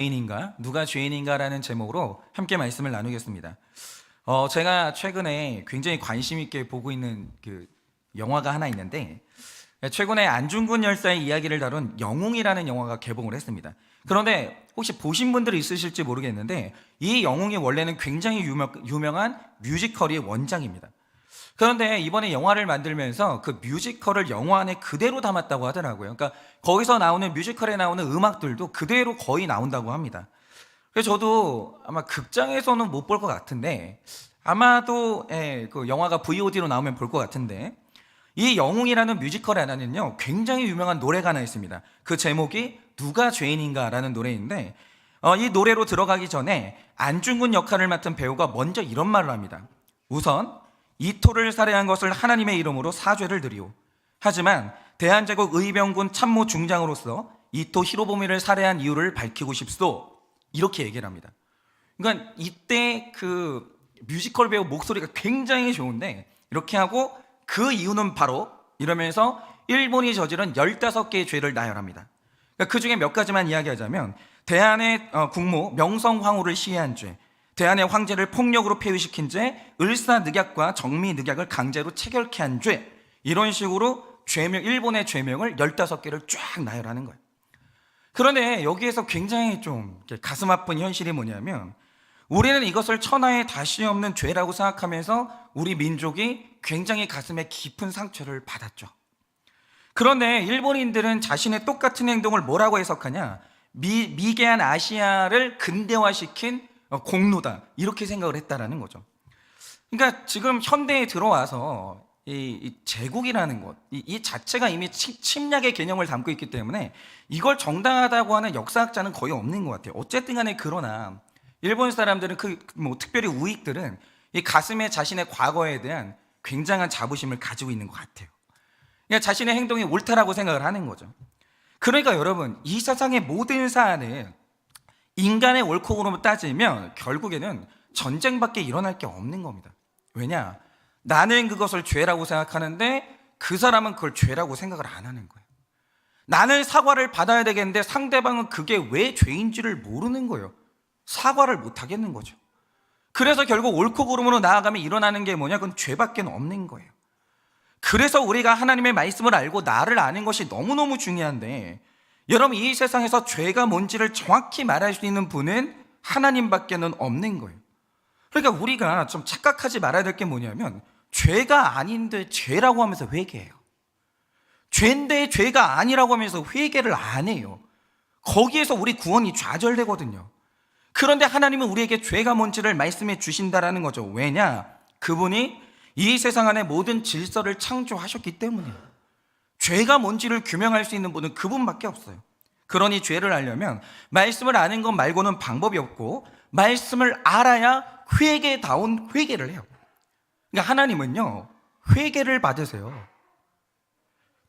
죄인인가? 누가 죄인인가라는 제목으로 함께 말씀을 나누겠습니다. 제가 최근에 굉장히 관심 있게 보고 있는 그 영화가 하나 있는데, 최근에 안중근 열사의 이야기를 다룬 영웅이라는 영화가 개봉을 했습니다. 그런데 혹시 보신 분들이 있으실지 모르겠는데, 이 영웅이 원래는 굉장히 유명한 뮤지컬의 원작입니다. 그런데 이번에 영화를 만들면서 그 뮤지컬을 영화 안에 그대로 담았다고 하더라고요. 그러니까 거기서 나오는 뮤지컬에 나오는 음악들도 그대로 거의 나온다고 합니다. 그래서 저도 아마 극장에서는 못 볼 것 같은데, 아마도 그 영화가 VOD로 나오면 볼 것 같은데, 이 영웅이라는 뮤지컬 안에는요 굉장히 유명한 노래가 하나 있습니다. 그 제목이 누가 죄인인가라는 노래인데, 이 노래로 들어가기 전에 안중근 역할을 맡은 배우가 먼저 이런 말을 합니다. 우선 이토를 살해한 것을 하나님의 이름으로 사죄를 드리오. 하지만 대한제국 의병군 참모 중장으로서 이토 히로부미를 살해한 이유를 밝히고 싶소. 이렇게 얘기를 합니다. 그러니까 이때 그 뮤지컬 배우 목소리가 굉장히 좋은데, 이렇게 하고 그 이유는 바로 이러면서 일본이 저지른 15개의 죄를 나열합니다. 그러니까 그 중에 몇 가지만 이야기하자면, 대한의 국모 명성황후를 시해한 죄, 대한의 황제를 폭력으로 폐위시킨 죄, 을사늑약과 정미늑약을 강제로 체결케 한 죄, 이런 식으로 죄명, 일본의 죄명을 15개를 쫙 나열하는 거예요. 그런데 여기에서 굉장히 좀 가슴 아픈 현실이 뭐냐면, 우리는 이것을 천하에 다시 없는 죄라고 생각하면서 우리 민족이 굉장히 가슴에 깊은 상처를 받았죠. 그런데 일본인들은 자신의 똑같은 행동을 뭐라고 해석하냐? 미개한 아시아를 근대화시킨 공로다, 이렇게 생각을 했다라는 거죠. 그러니까 지금 현대에 들어와서 이 제국이라는 것, 이 자체가 이미 침략의 개념을 담고 있기 때문에 이걸 정당하다고 하는 역사학자는 거의 없는 것 같아요. 어쨌든 간에 그러나 일본 사람들은 특별히 우익들은 이 가슴에 자신의 과거에 대한 굉장한 자부심을 가지고 있는 것 같아요. 그러니까 자신의 행동이 옳다라고 생각을 하는 거죠. 그러니까 여러분, 이 세상의 모든 사안을 인간의 옳고 그름을 따지면 결국에는 전쟁밖에 일어날 게 없는 겁니다. 왜냐? 나는 그것을 죄라고 생각하는데 그 사람은 그걸 죄라고 생각을 안 하는 거예요. 나는 사과를 받아야 되겠는데 상대방은 그게 왜 죄인지를 모르는 거예요. 사과를 못 하겠는 거죠. 그래서 결국 옳고 그름으로 나아가면 일어나는 게 뭐냐? 그건 죄밖에 없는 거예요. 그래서 우리가 하나님의 말씀을 알고 나를 아는 것이 너무너무 중요한데, 여러분, 이 세상에서 죄가 뭔지를 정확히 말할 수 있는 분은 하나님밖에는 없는 거예요. 그러니까 우리가 좀 착각하지 말아야 될 게 뭐냐면, 죄가 아닌데 죄라고 하면서 회개해요. 죄인데 죄가 아니라고 하면서 회개를 안 해요. 거기에서 우리 구원이 좌절되거든요. 그런데 하나님은 우리에게 죄가 뭔지를 말씀해 주신다라는 거죠. 왜냐? 그분이 이 세상 안에 모든 질서를 창조하셨기 때문이에요. 죄가 뭔지를 규명할 수 있는 분은 그분밖에 없어요. 그러니 죄를 알려면 말씀을 아는 것 말고는 방법이 없고, 말씀을 알아야 회개다운 회개를 해요. 그러니까 하나님은요, 회개를 받으세요.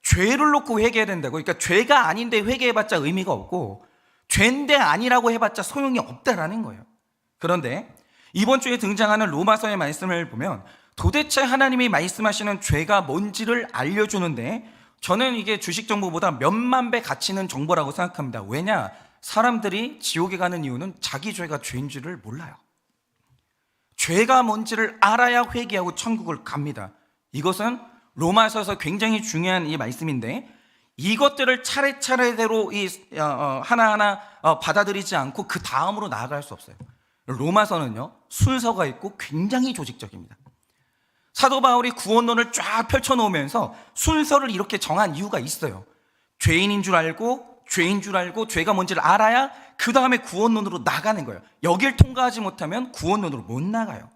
죄를 놓고 회개해야 된다고. 그러니까 죄가 아닌데 회개해봤자 의미가 없고, 죄인데 아니라고 해봤자 소용이 없다라는 거예요. 그런데 이번 주에 등장하는 로마서의 말씀을 보면 도대체 하나님이 말씀하시는 죄가 뭔지를 알려주는데, 저는 이게 주식 정보보다 몇만 배 가치 있는 정보라고 생각합니다. 왜냐? 사람들이 지옥에 가는 이유는 자기 죄가 죄인 줄을 몰라요. 죄가 뭔지를 알아야 회개하고 천국을 갑니다. 이것은 로마서에서 굉장히 중요한 이 말씀인데, 이것들을 차례차례대로 하나하나 받아들이지 않고 그 다음으로 나아갈 수 없어요. 로마서는요, 순서가 있고 굉장히 조직적입니다. 사도 바울이 구원론을 쫙 펼쳐놓으면서 순서를 이렇게 정한 이유가 있어요. 죄인인 줄 알고, 죄인 줄 알고, 죄가 뭔지를 알아야 그 다음에 구원론으로 나가는 거예요. 여길 통과하지 못하면 구원론으로 못 나가요.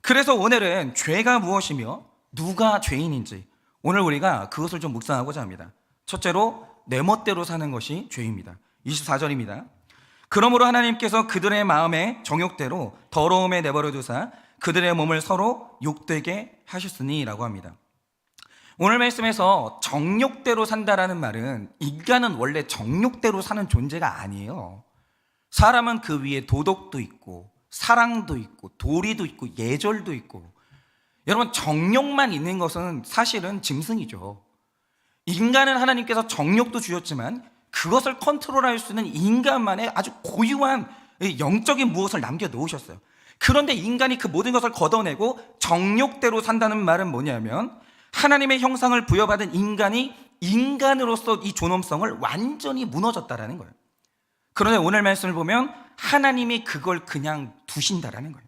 그래서 오늘은 죄가 무엇이며 누가 죄인인지, 오늘 우리가 그것을 좀 묵상하고자 합니다. 첫째로, 내 멋대로 사는 것이 죄입니다. 24절입니다. 그러므로 하나님께서 그들의 마음의 정욕대로 더러움에 내버려 두사 그들의 몸을 서로 욕되게 하셨으니 라고 합니다. 오늘 말씀에서 정욕대로 산다라는 말은, 인간은 원래 정욕대로 사는 존재가 아니에요. 사람은 그 위에 도덕도 있고 사랑도 있고 도리도 있고 예절도 있고, 여러분, 정욕만 있는 것은 사실은 짐승이죠. 인간은 하나님께서 정욕도 주셨지만 그것을 컨트롤할 수 있는 인간만의 아주 고유한 영적인 무엇을 남겨놓으셨어요. 그런데 인간이 그 모든 것을 걷어내고 정욕대로 산다는 말은 뭐냐면, 하나님의 형상을 부여받은 인간이 인간으로서 이 존엄성을 완전히 무너졌다라는 거예요. 그런데 오늘 말씀을 보면 하나님이 그걸 그냥 두신다라는 거예요.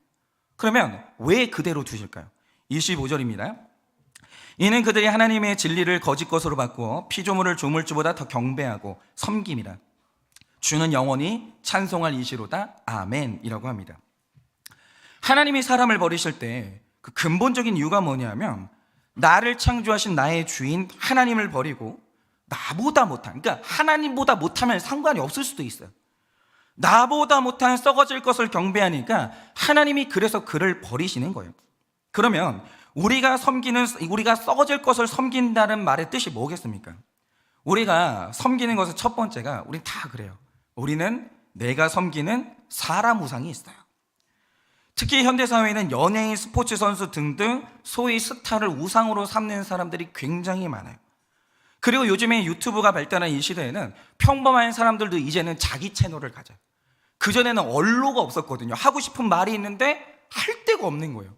그러면 왜 그대로 두실까요? 25절입니다. 이는 그들이 하나님의 진리를 거짓 것으로 바꾸어 피조물을 조물주보다 더 경배하고 섬김이라. 주는 영원히 찬송할 이시로다. 아멘이라고 합니다. 하나님이 사람을 버리실 때 그 근본적인 이유가 뭐냐면, 나를 창조하신 나의 주인 하나님을 버리고 나보다 못한, 그러니까 하나님보다 못하면 상관이 없을 수도 있어요. 나보다 못한 썩어질 것을 경배하니까 하나님이 그래서 그를 버리시는 거예요. 그러면 우리가 썩어질 것을 섬긴다는 말의 뜻이 뭐겠습니까? 우리가 섬기는 것의 첫 번째가, 우린 다 그래요. 우리는 내가 섬기는 사람 우상이 있어요. 특히 현대사회에는 연예인, 스포츠 선수 등등 소위 스타를 우상으로 삼는 사람들이 굉장히 많아요. 그리고 요즘에 유튜브가 발달한 이 시대에는 평범한 사람들도 이제는 자기 채널을 가져요. 그전에는 언로가 없었거든요. 하고 싶은 말이 있는데 할 데가 없는 거예요.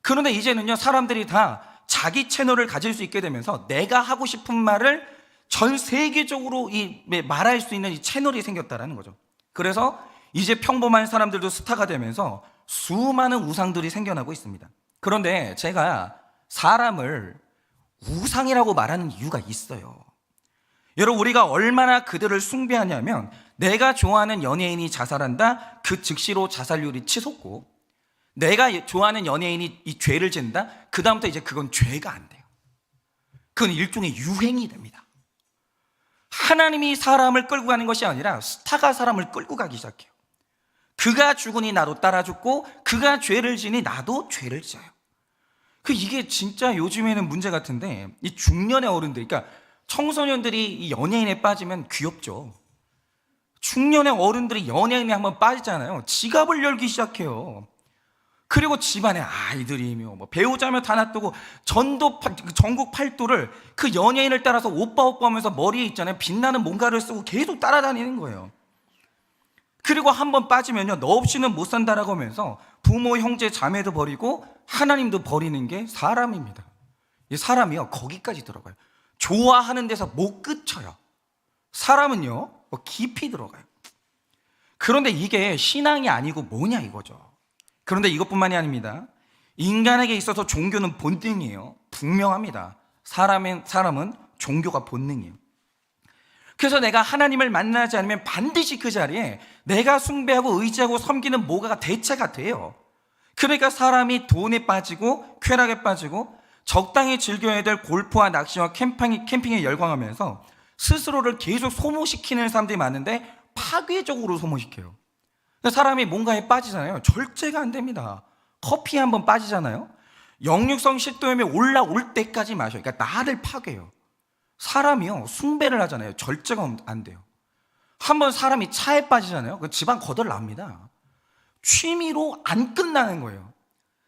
그런데 이제는요, 사람들이 다 자기 채널을 가질 수 있게 되면서 내가 하고 싶은 말을 전 세계적으로 말할 수 있는 이 채널이 생겼다라는 거죠. 그래서 이제 평범한 사람들도 스타가 되면서 수많은 우상들이 생겨나고 있습니다. 그런데 제가 사람을 우상이라고 말하는 이유가 있어요. 여러분, 우리가 얼마나 그들을 숭배하냐면, 내가 좋아하는 연예인이 자살한다? 그 즉시로 자살률이 치솟고, 내가 좋아하는 연예인이 이 죄를 짓는다? 그 다음부터 이제 그건 죄가 안 돼요. 그건 일종의 유행이 됩니다. 하나님이 사람을 끌고 가는 것이 아니라 스타가 사람을 끌고 가기 시작해요. 그가 죽으니 나도 따라 죽고, 그가 죄를 지니 나도 죄를 져요. 이게 진짜 요즘에는 문제 같은데, 이 중년의 어른들, 그러니까 청소년들이 이 연예인에 빠지면 귀엽죠. 중년의 어른들이 연예인에 한번 빠지잖아요. 지갑을 열기 시작해요. 그리고 집안에 아이들이며 배우자며 다 놔두고 전국 팔도를 그 연예인을 따라서 오빠 하면서 머리에 있잖아요, 빛나는 뭔가를 쓰고 계속 따라다니는 거예요. 그리고 한번 빠지면요, 너 없이는 못 산다라고 하면서 부모, 형제, 자매도 버리고 하나님도 버리는 게 사람입니다. 이 사람이요, 거기까지 들어가요. 좋아하는 데서 못 그쳐요. 사람은요, 깊이 들어가요. 그런데 이게 신앙이 아니고 뭐냐 이거죠. 그런데 이것뿐만이 아닙니다. 인간에게 있어서 종교는 본능이에요. 분명합니다. 사람은 종교가 본능이에요. 그래서 내가 하나님을 만나지 않으면 반드시 그 자리에 내가 숭배하고 의지하고 섬기는 뭐가 대체가 돼요. 그러니까 사람이 돈에 빠지고 쾌락에 빠지고 적당히 즐겨야 될 골프와 낚시와 캠핑에 열광하면서 스스로를 계속 소모시키는 사람들이 많은데 파괴적으로 소모시켜요. 사람이 뭔가에 빠지잖아요. 절제가 안 됩니다. 커피에 한번 빠지잖아요. 역류성 식도염이 올라올 때까지 마셔요. 그러니까 나를 파괴해요. 사람이요, 숭배를 하잖아요. 절제가 안 돼요. 한번 사람이 차에 빠지잖아요. 그 집안 거덜납니다. 취미로 안 끝나는 거예요.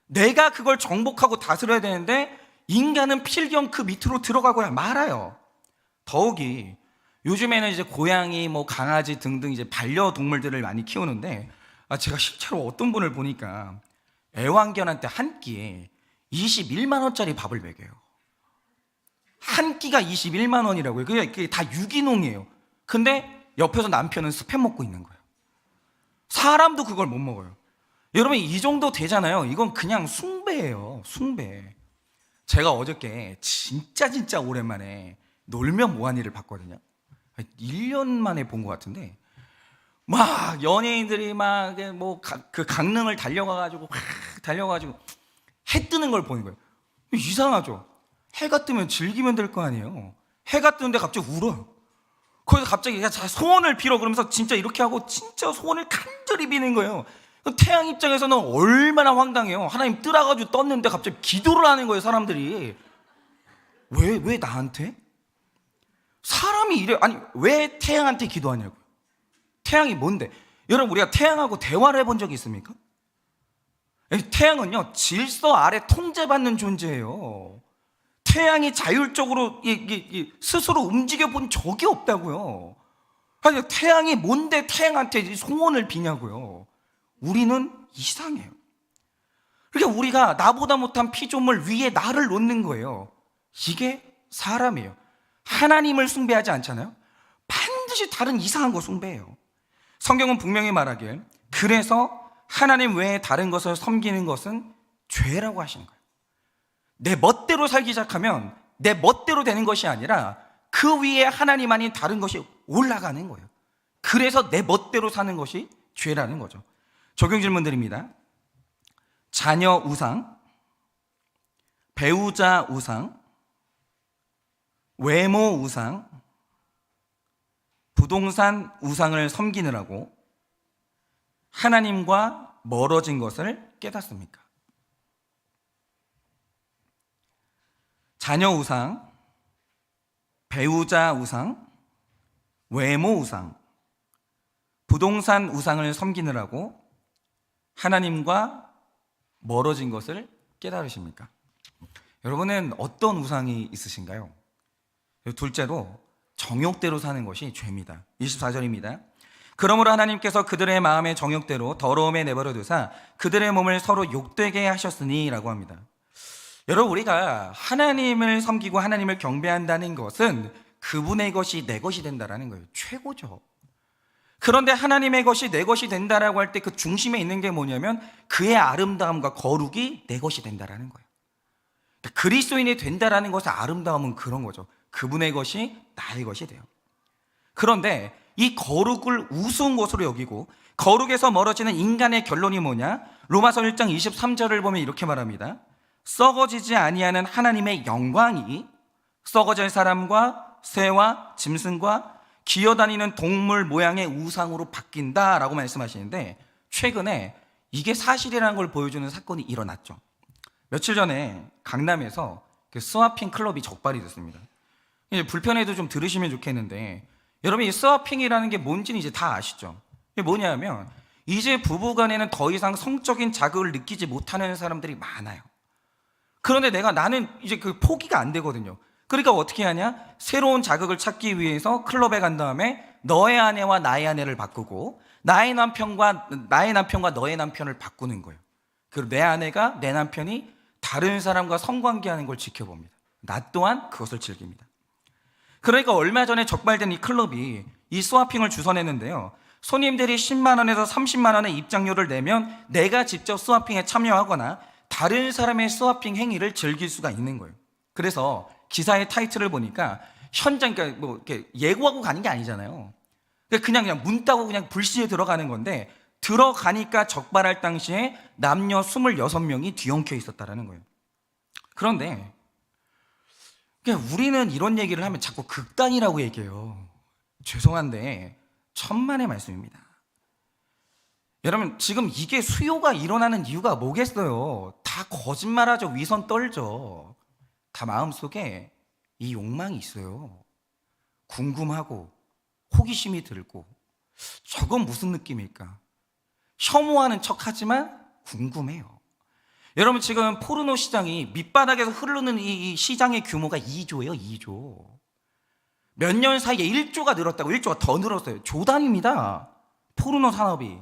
내가 그걸 정복하고 다스려야 되는데 인간은 필경 그 밑으로 들어가고야 말아요. 더욱이 요즘에는 이제 고양이, 강아지 등등 이제 반려동물들을 많이 키우는데, 제가 실제로 어떤 분을 보니까 애완견한테 한 끼에 21만 원짜리 밥을 먹여요. 한 끼가 21만 원이라고요. 그게 다 유기농이에요. 근데 옆에서 남편은 스팸 먹고 있는 거예요. 사람도 그걸 못 먹어요. 여러분, 이 정도 되잖아요. 이건 그냥 숭배예요. 숭배. 제가 어저께 진짜 오랜만에 놀면 뭐하니를 봤거든요. 1년 만에 본 것 같은데, 막 연예인들이 그 강릉을 달려가가지고 해 뜨는 걸 보는 거예요. 이상하죠? 해가 뜨면 즐기면 될 거 아니에요. 해가 뜨는데 갑자기 울어요. 거기서 갑자기 소원을 빌어 그러면서 진짜 이렇게 하고 진짜 소원을 간절히 비는 거예요. 태양 입장에서는 얼마나 황당해요. 하나님 뜨라가지고 떴는데 갑자기 기도를 하는 거예요, 사람들이. 왜 나한테? 사람이 이래. 아니, 왜 태양한테 기도하냐고요. 태양이 뭔데? 여러분, 우리가 태양하고 대화를 해본 적이 있습니까? 태양은요, 질서 아래 통제받는 존재예요. 태양이 자율적으로 스스로 움직여 본 적이 없다고요. 아니, 태양이 뭔데 태양한테 소원을 비냐고요. 우리는 이상해요. 그러니까 우리가 나보다 못한 피조물 위에 나를 놓는 거예요. 이게 사람이에요. 하나님을 숭배하지 않잖아요. 반드시 다른 이상한 거 숭배해요. 성경은 분명히 말하길, 그래서 하나님 외에 다른 것을 섬기는 것은 죄라고 하시는 거예요. 내 멋대로 살기 시작하면 내 멋대로 되는 것이 아니라 그 위에 하나님 아닌 다른 것이 올라가는 거예요. 그래서 내 멋대로 사는 것이 죄라는 거죠. 적용 질문 드립니다. 자녀 우상, 배우자 우상, 외모 우상, 부동산 우상을 섬기느라고 하나님과 멀어진 것을 깨닫습니까? 자녀 우상, 배우자 우상, 외모 우상, 부동산 우상을 섬기느라고 하나님과 멀어진 것을 깨달으십니까? 여러분은 어떤 우상이 있으신가요? 둘째로 정욕대로 사는 것이 죄입니다. 24절입니다. 그러므로 하나님께서 그들의 마음의 정욕대로 더러움에 내버려 두사 그들의 몸을 서로 욕되게 하셨으니 라고 합니다. 여러분, 우리가 하나님을 섬기고 하나님을 경배한다는 것은 그분의 것이 내 것이 된다는 거예요. 최고죠. 그런데 하나님의 것이 내 것이 된다라고 할 때 그 중심에 있는 게 뭐냐면 그의 아름다움과 거룩이 내 것이 된다라는 거예요. 그리스도인이 된다라는 것의 아름다움은 그런 거죠. 그분의 것이 나의 것이 돼요. 그런데 이 거룩을 우스운 것으로 여기고 거룩에서 멀어지는 인간의 결론이 뭐냐? 로마서 1장 23절을 보면 이렇게 말합니다. 썩어지지 아니하는 하나님의 영광이 썩어질 사람과 새와 짐승과 기어다니는 동물 모양의 우상으로 바뀐다라고 말씀하시는데, 최근에 이게 사실이라는 걸 보여주는 사건이 일어났죠. 며칠 전에 강남에서 그 스와핑 클럽이 적발이 됐습니다. 이제 불편해도 좀 들으시면 좋겠는데, 여러분 이 스와핑이라는 게 뭔지는 이제 다 아시죠? 이게 뭐냐면 이제 부부간에는 더 이상 성적인 자극을 느끼지 못하는 사람들이 많아요. 그런데 나는 이제 그 포기가 안 되거든요. 그러니까 어떻게 하냐? 새로운 자극을 찾기 위해서 클럽에 간 다음에 너의 아내와 나의 아내를 바꾸고 나의 남편과 너의 남편을 바꾸는 거예요. 그리고 내 아내가 내 남편이 다른 사람과 성관계하는 걸 지켜봅니다. 나 또한 그것을 즐깁니다. 그러니까 얼마 전에 적발된 이 클럽이 이 스와핑을 주선했는데요. 손님들이 10만 원에서 30만 원의 입장료를 내면 내가 직접 스와핑에 참여하거나 다른 사람의 스와핑 행위를 즐길 수가 있는 거예요. 그래서 기사의 타이틀을 보니까 현장, 그러니까 뭐 이렇게 예고하고 가는 게 아니잖아요. 그냥 문 따고 그냥 불시에 들어가는 건데, 들어가니까 적발할 당시에 남녀 26명이 뒤엉켜 있었다라는 거예요. 그런데 우리는 이런 얘기를 하면 자꾸 극단이라고 얘기해요. 죄송한데 천만의 말씀입니다. 여러분, 지금 이게 수요가 일어나는 이유가 뭐겠어요? 다 거짓말하죠. 위선 떨죠. 다 마음속에 이 욕망이 있어요. 궁금하고 호기심이 들고. 저건 무슨 느낌일까? 혐오하는 척하지만 궁금해요. 여러분, 지금 포르노 시장이 밑바닥에서 흐르는 이 시장의 규모가 2조예요. 2조. 몇 년 사이에 1조가 늘었다고. 1조가 더 늘었어요. 조단입니다, 포르노 산업이.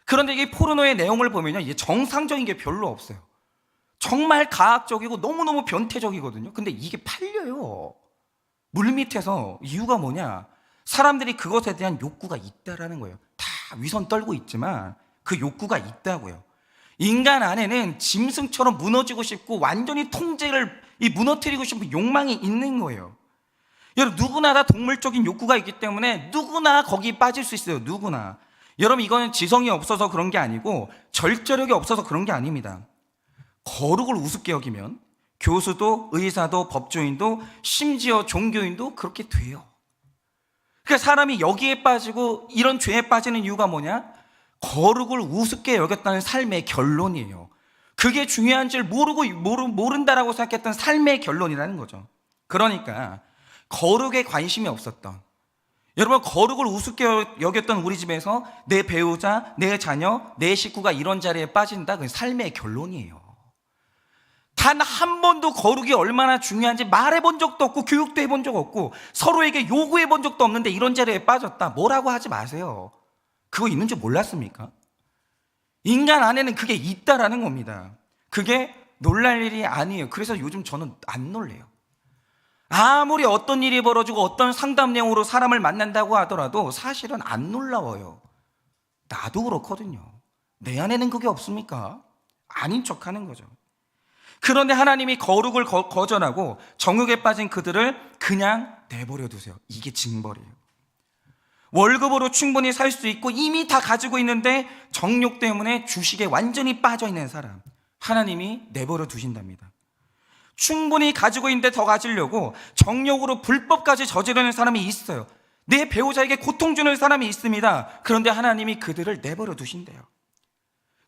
그런데 이 포르노의 내용을 보면요, 이게 정상적인 게 별로 없어요. 정말 가학적이고 너무너무 변태적이거든요. 근데 이게 팔려요. 물밑에서. 이유가 뭐냐? 사람들이 그것에 대한 욕구가 있다라는 거예요. 다 위선 떨고 있지만 그 욕구가 있다고요. 인간 안에는 짐승처럼 무너지고 싶고 완전히 통제를 무너뜨리고 싶은 욕망이 있는 거예요. 여러분, 누구나 다 동물적인 욕구가 있기 때문에 누구나 거기 빠질 수 있어요. 누구나. 여러분, 이거는 지성이 없어서 그런 게 아니고 절제력이 없어서 그런 게 아닙니다. 거룩을 우습게 여기면 교수도 의사도 법조인도 심지어 종교인도 그렇게 돼요. 그러니까 사람이 여기에 빠지고 이런 죄에 빠지는 이유가 뭐냐? 거룩을 우습게 여겼다는 삶의 결론이에요. 그게 중요한 줄 모른다라고 생각했던 삶의 결론이라는 거죠. 그러니까 거룩에 관심이 없었던, 여러분, 거룩을 우습게 여겼던 우리 집에서 내 배우자, 내 자녀, 내 식구가 이런 자리에 빠진다. 그게 삶의 결론이에요. 단 한 번도 거룩이 얼마나 중요한지 말해본 적도 없고 교육도 해본 적 없고 서로에게 요구해본 적도 없는데 이런 자리에 빠졌다. 뭐라고 하지 마세요. 그거 있는 줄 몰랐습니까? 인간 안에는 그게 있다라는 겁니다. 그게 놀랄 일이 아니에요. 그래서 요즘 저는 안 놀래요. 아무리 어떤 일이 벌어지고 어떤 상담 내용으로 사람을 만난다고 하더라도 사실은 안 놀라워요. 나도 그렇거든요. 내 안에는 그게 없습니까? 아닌 척하는 거죠. 그런데 하나님이 거룩을 거절하고 정욕에 빠진 그들을 그냥 내버려 두세요. 이게 징벌이에요. 월급으로 충분히 살 수 있고 이미 다 가지고 있는데 정욕 때문에 주식에 완전히 빠져 있는 사람, 하나님이 내버려 두신답니다. 충분히 가지고 있는데 더 가지려고 정욕으로 불법까지 저지르는 사람이 있어요. 내 배우자에게 고통 주는 사람이 있습니다. 그런데 하나님이 그들을 내버려 두신대요.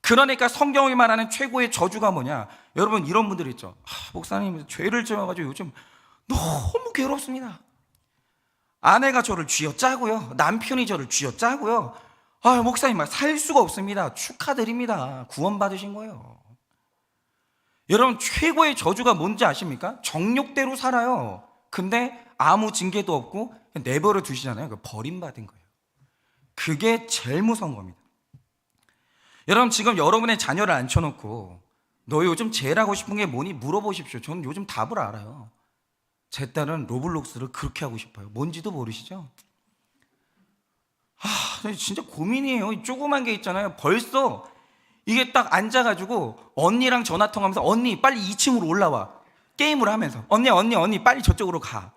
그러니까 성경이 말하는 최고의 저주가 뭐냐? 여러분 이런 분들 있죠. 목사님 죄를 지어가지고 요즘 너무 괴롭습니다. 아내가 저를 쥐어짜고요, 남편이 저를 쥐어짜고요. 목사님 살 수가 없습니다. 축하드립니다. 구원받으신 거예요. 여러분 최고의 저주가 뭔지 아십니까? 정욕대로 살아요. 근데 아무 징계도 없고 내버려 두시잖아요. 버림받은 거예요. 그게 제일 무서운 겁니다. 여러분 지금 여러분의 자녀를 앉혀놓고 너 요즘 제일 하고 싶은 게 뭐니? 물어보십시오. 저는 요즘 답을 알아요. 제 딸은 로블록스를 그렇게 하고 싶어요. 뭔지도 모르시죠? 진짜 고민이에요. 이 조그만 게 있잖아요. 벌써 이게 딱 앉아가지고 언니랑 전화통화하면서 언니 빨리 2층으로 올라와. 게임을 하면서 언니 빨리 저쪽으로 가.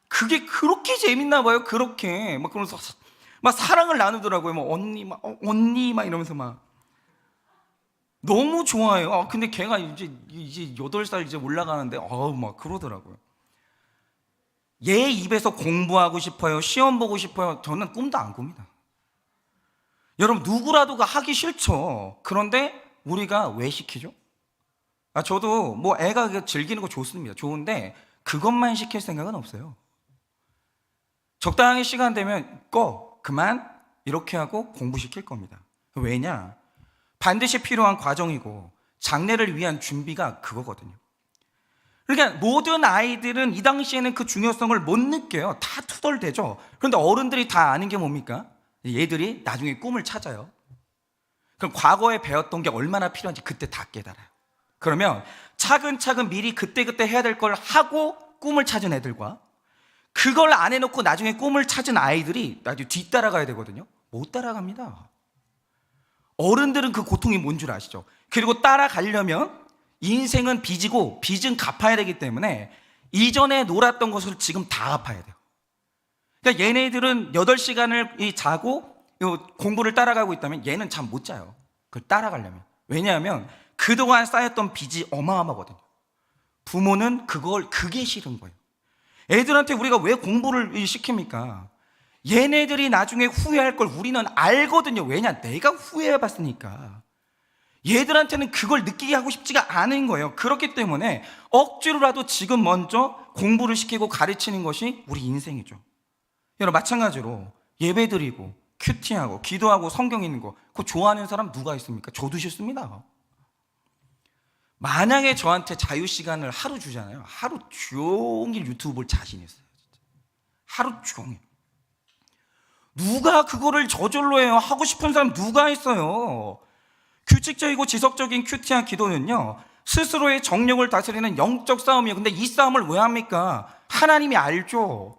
그게 그렇게 재밌나 봐요. 그렇게 막 그러면서 막 사랑을 나누더라고요. 막 언니 막 이러면서 막 너무 좋아해요. 근데 걔가 이제 8살 이제 올라가는데 막 그러더라고요. 얘 입에서 공부하고 싶어요, 시험 보고 싶어요. 저는 꿈도 안 꿉니다. 여러분 누구라도가 하기 싫죠. 그런데 우리가 왜 시키죠? 저도 뭐 애가 즐기는 거 좋습니다. 좋은데 그것만 시킬 생각은 없어요. 적당히 시간 되면 그만 이렇게 하고 공부시킬 겁니다. 왜냐? 반드시 필요한 과정이고 장래를 위한 준비가 그거거든요. 그러니까 모든 아이들은 이 당시에는 그 중요성을 못 느껴요. 다 투덜대죠. 그런데 어른들이 다 아는 게 뭡니까? 얘들이 나중에 꿈을 찾아요. 그럼 과거에 배웠던 게 얼마나 필요한지 그때 다 깨달아요. 그러면 차근차근 미리 그때그때 해야 될 걸 하고 꿈을 찾은 애들과 그걸 안 해놓고 나중에 꿈을 찾은 아이들이 나중에 뒤따라가야 되거든요. 못 따라갑니다. 어른들은 그 고통이 뭔 줄 아시죠? 그리고 따라가려면 인생은 빚이고 빚은 갚아야 되기 때문에 이전에 놀았던 것을 지금 다 갚아야 돼요. 그러니까 얘네들은 8시간을 자고 공부를 따라가고 있다면 얘는 잠 못 자요. 그걸 따라가려면. 왜냐하면 그동안 쌓였던 빚이 어마어마하거든요. 부모는 그게 싫은 거예요. 애들한테 우리가 왜 공부를 시킵니까? 얘네들이 나중에 후회할 걸 우리는 알거든요. 왜냐? 내가 후회해봤으니까. 얘들한테는 그걸 느끼게 하고 싶지가 않은 거예요. 그렇기 때문에 억지로라도 지금 먼저 공부를 시키고 가르치는 것이 우리 인생이죠. 여러분 마찬가지로 예배드리고 큐티하고 기도하고 성경 읽는 거 그거 좋아하는 사람 누가 있습니까? 저도 싫습니다. 만약에 저한테 자유시간을 하루 주잖아요. 하루 종일 유튜브 볼 자신 있어요. 진짜. 하루 종일. 누가 그거를 저절로 해요? 하고 싶은 사람 누가 있어요? 규칙적이고 지속적인 큐티한 기도는요, 스스로의 정욕을 다스리는 영적 싸움이에요. 근데 이 싸움을 왜 합니까? 하나님이 알죠.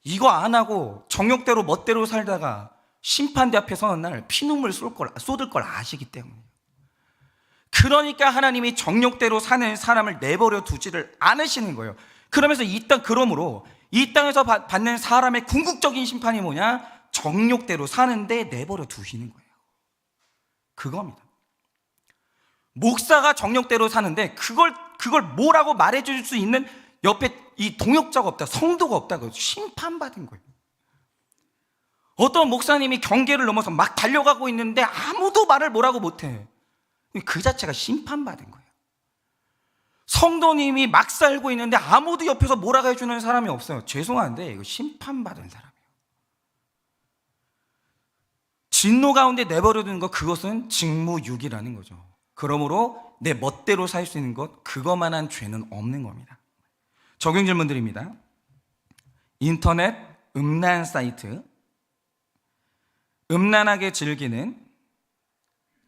이거 안 하고 정욕대로 멋대로 살다가 심판대 앞에 서는 날 피눈물 쏟을 걸 아시기 때문에. 그러니까 하나님이 정욕대로 사는 사람을 내버려 두지를 않으시는 거예요. 그러면서 그러므로 이 땅에서 받는 사람의 궁극적인 심판이 뭐냐? 정욕대로 사는데 내버려 두시는 거예요. 그겁니다. 목사가 정욕대로 사는데 그걸 뭐라고 말해줄 수 있는 옆에 이 동역자가 없다, 성도가 없다고 심판받은 거예요. 어떤 목사님이 경계를 넘어서 막 달려가고 있는데 아무도 말을 뭐라고 못해. 그 자체가 심판받은 거예요. 성도님이 막 살고 있는데 아무도 옆에서 뭐라고 해주는 사람이 없어요. 죄송한데 이거 심판받은 사람이에요. 진노 가운데 내버려두는 거, 그것은 직무유기라는 거죠. 그러므로 내 멋대로 살 수 있는 것, 그것만한 죄는 없는 겁니다. 적용 질문 드립니다. 인터넷 음란 사이트, 음란하게 즐기는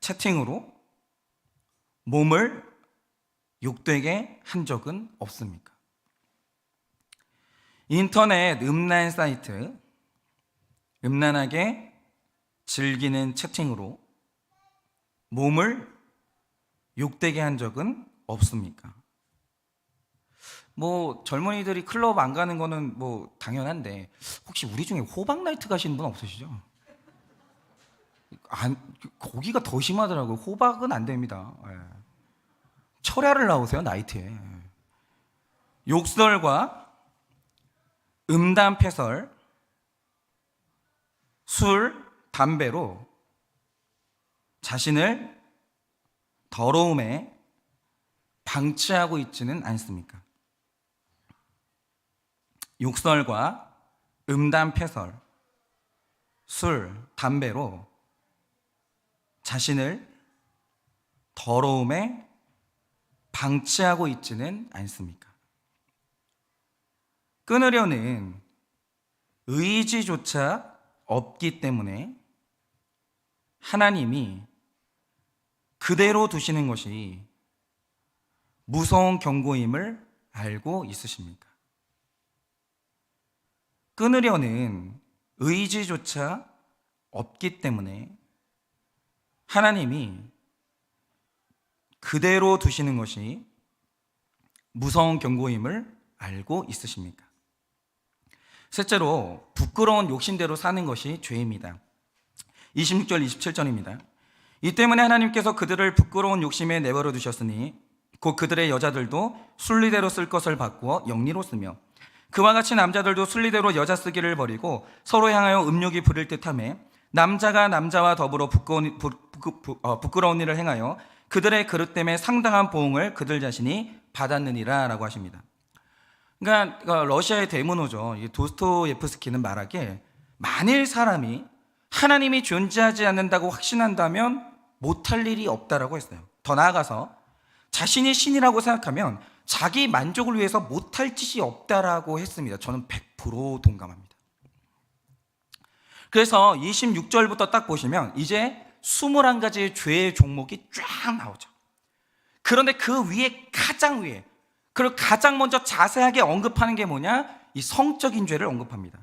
채팅으로 몸을 욕되게 한 적은 없습니까? 인터넷 음란 사이트, 음란하게 즐기는 채팅으로 몸을 욕되게 한 적은 없습니까? 뭐 젊은이들이 클럽 안 가는 거는 뭐 당연한데 혹시 우리 중에 호박 나이트 가시는 분 없으시죠? 거기가 더 심하더라고요. 호박은 안 됩니다. 철야를 나오세요, 나이트에. 욕설과 음담 패설, 술, 담배로 자신을 더러움에 방치하고 있지는 않습니까? 욕설과 음담 패설, 술, 담배로 자신을 더러움에 방치하고 있지는 않습니까? 끊으려는 의지조차 없기 때문에 하나님이 그대로 두시는 것이 무서운 경고임을 알고 있으십니까? 끊으려는 의지조차 없기 때문에 하나님이 그대로 두시는 것이 무서운 경고임을 알고 있으십니까? 셋째로, 부끄러운 욕심대로 사는 것이 죄입니다. 26절, 27절입니다. 이 때문에 하나님께서 그들을 부끄러운 욕심에 내버려 두셨으니 곧 그들의 여자들도 순리대로 쓸 것을 바꾸어 영리로 쓰며 그와 같이 남자들도 순리대로 여자 쓰기를 버리고 서로 향하여 음욕이 부릴 듯하며 남자가 남자와 더불어 부끄러운 일을 행하여 그들의 그릇됨에 상당한 보응을 그들 자신이 받았느니라 라고 하십니다. 그러니까 러시아의 대문호죠. 도스토예프스키는 말하기에 만일 사람이 하나님이 존재하지 않는다고 확신한다면 못할 일이 없다라고 했어요. 더 나아가서 자신이 신이라고 생각하면 자기 만족을 위해서 못할 짓이 없다라고 했습니다. 저는 100% 동감합니다. 그래서 26절부터 딱 보시면 이제 21가지의 죄의 종목이 쫙 나오죠. 그런데 그 위에 가장 위에, 그리고 가장 먼저 자세하게 언급하는 게 뭐냐? 이 성적인 죄를 언급합니다.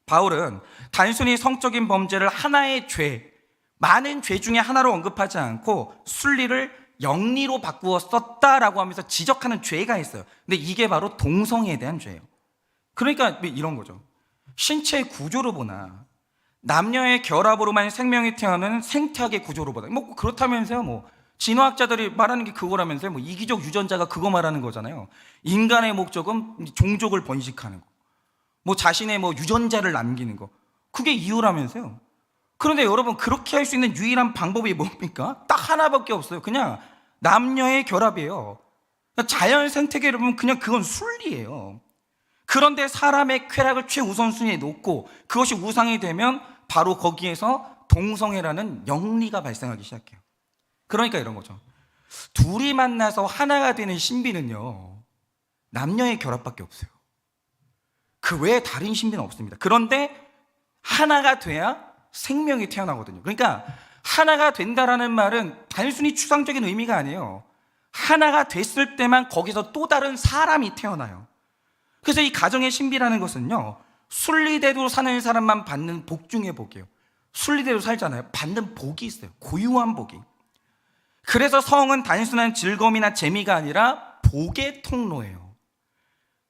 바울은 단순히 성적인 범죄를 하나의 죄, 많은 죄 중에 하나로 언급하지 않고 순리를 영리로 바꾸어 썼다라고 하면서 지적하는 죄가 있어요. 근데 이게 바로 동성애에 대한 죄예요. 그러니까 이런 거죠. 신체의 구조로 보나 남녀의 결합으로만 생명이 태어나는 생태학의 구조로 보다 뭐 그렇다면서요. 뭐 진화학자들이 말하는 게 그거라면서요. 뭐 이기적 유전자가 그거 말하는 거잖아요. 인간의 목적은 종족을 번식하는 거, 뭐 자신의 뭐 유전자를 남기는 거, 그게 이유라면서요. 그런데 여러분, 그렇게 할 수 있는 유일한 방법이 뭡니까? 딱 하나밖에 없어요. 그냥 남녀의 결합이에요. 자연 생태계 여러분, 그냥 그건 순리예요. 그런데 사람의 쾌락을 최우선순위에 놓고 그것이 우상이 되면 바로 거기에서 동성애라는 영리가 발생하기 시작해요. 그러니까 이런 거죠. 둘이 만나서 하나가 되는 신비는요, 남녀의 결합밖에 없어요. 그 외에 다른 신비는 없습니다. 그런데 하나가 돼야 생명이 태어나거든요. 그러니까 하나가 된다라는 말은 단순히 추상적인 의미가 아니에요. 하나가 됐을 때만 거기서 또 다른 사람이 태어나요. 그래서 이 가정의 신비라는 것은요, 순리대로 사는 사람만 받는 복 중의 복이에요. 순리대로 살잖아요. 받는 복이 있어요. 고유한 복이. 그래서 성은 단순한 즐거움이나 재미가 아니라 복의 통로예요.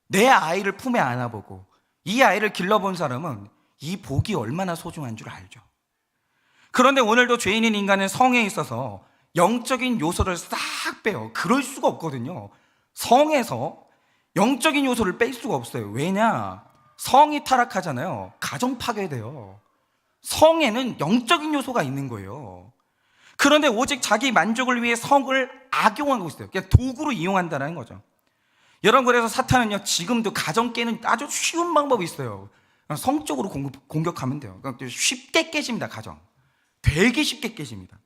내 아이를 품에 안아보고 이 아이를 길러본 사람은 이 복이 얼마나 소중한 줄 알죠. 그런데 오늘도 죄인인 인간은 성에 있어서 영적인 요소를 싹 빼요. 그럴 수가 없거든요. 성에서 영적인 요소를 뺄 수가 없어요. 왜냐? 성이 타락하잖아요. 가정 파괴돼요. 성에는 영적인 요소가 있는 거예요. 그런데 오직 자기 만족을 위해 성을 악용하고 있어요. 그냥 도구로 이용한다는 거죠. 여러분, 그래서 사탄은요, 지금도 가정 깨는 아주 쉬운 방법이 있어요. 성적으로 공격하면 돼요. 쉽게 깨집니다. 가정 되게 쉽게 깨집니다.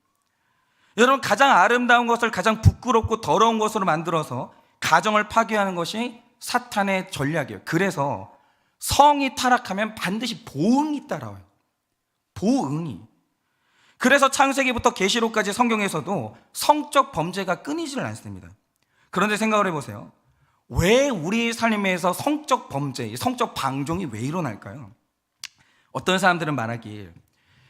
여러분, 가장 아름다운 것을 가장 부끄럽고 더러운 것으로 만들어서 가정을 파괴하는 것이 사탄의 전략이에요. 그래서 성이 타락하면 반드시 보응이 따라와요. 보응이. 그래서 창세기부터 계시록까지 성경에서도 성적 범죄가 끊이지를 않습니다. 그런데 생각을 해보세요. 왜 우리 삶에서 성적 범죄, 성적 방종이 왜 일어날까요? 어떤 사람들은 말하길,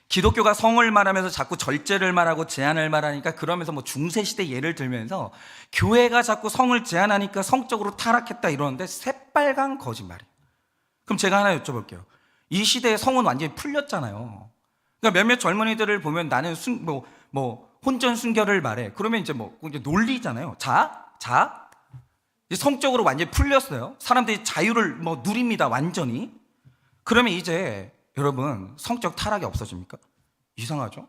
기독교가 성을 말하면서 자꾸 절제를 말하고 제한을 말하니까, 그러면서 뭐 중세시대 예를 들면서 교회가 자꾸 성을 제한하니까 성적으로 타락했다 이러는데 새빨간 거짓말이에요. 그럼 제가 하나 여쭤볼게요. 이 시대에 성은 완전히 풀렸잖아요. 그러니까 몇몇 젊은이들을 보면 나는 혼전 순결을 말해. 그러면 이제 이제 논리잖아요. 이제 성적으로 완전히 풀렸어요. 사람들이 자유를 누립니다. 완전히. 그러면 이제 여러분, 성적 타락이 없어집니까? 이상하죠?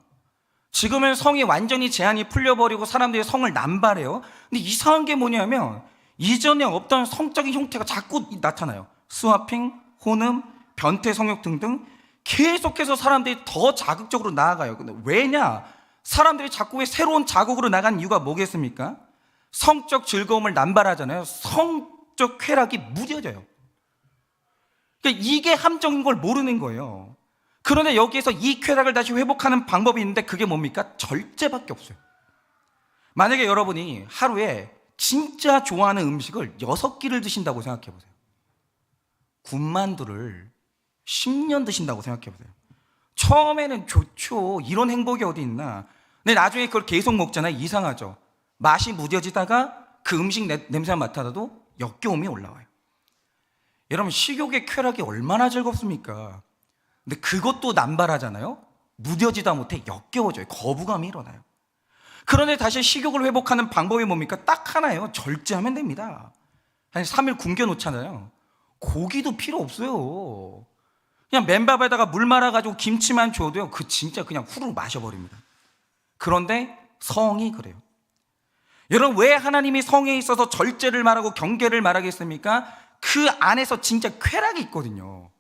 지금은 성이 완전히 제한이 풀려버리고 사람들이 성을 남발해요. 근데 이상한 게 뭐냐면 이전에 없던 성적인 형태가 자꾸 나타나요. 스와핑, 혼음, 변태 성욕 등등 계속해서 사람들이 더 자극적으로 나아가요. 근데 왜냐? 사람들이 자꾸 왜 새로운 자극으로 나간 이유가 뭐겠습니까? 성적 즐거움을 남발하잖아요. 성적 쾌락이 무뎌져요. 그러니까 이게 함정인 걸 모르는 거예요. 그런데 여기에서 이 쾌락을 다시 회복하는 방법이 있는데 그게 뭡니까? 절제밖에 없어요. 만약에 여러분이 하루에 진짜 좋아하는 음식을 6끼를 드신다고 생각해 보세요. 군만두를 10년 드신다고 생각해 보세요. 처음에는 좋죠. 이런 행복이 어디 있나. 근데 나중에 그걸 계속 먹잖아요. 이상하죠. 맛이 무뎌지다가 그 음식 냄새만 맡아도 역겨움이 올라와요. 여러분, 식욕의 쾌락이 얼마나 즐겁습니까? 근데 그것도 남발하잖아요. 무뎌지다 못해 역겨워져요. 거부감이 일어나요. 그런데 다시 식욕을 회복하는 방법이 뭡니까? 딱 하나예요. 절제하면 됩니다. 한 3일 굶겨 놓잖아요. 고기도 필요 없어요. 그냥 맨밥에다가 물 말아가지고 김치만 줘도요, 진짜 그냥 후루룩 마셔버립니다. 그런데 성이 그래요. 여러분, 왜 하나님이 성에 있어서 절제를 말하고 경계를 말하겠습니까? 그 안에서 진짜 쾌락이 있거든요.